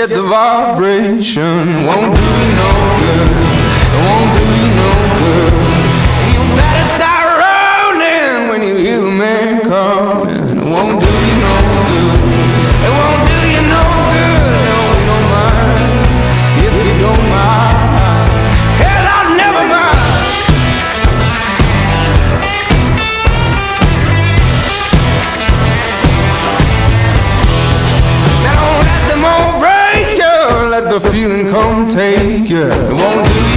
get the vibration. Won't do you no good. It won't do you no good. You better start rolling when you hear the man coming. It won't do you no good. It won't do you no good. No, we don't mind if you don't mind. Hell, I'll never mind. Now don't let them all break you. Let the feeling come take you. It won't do you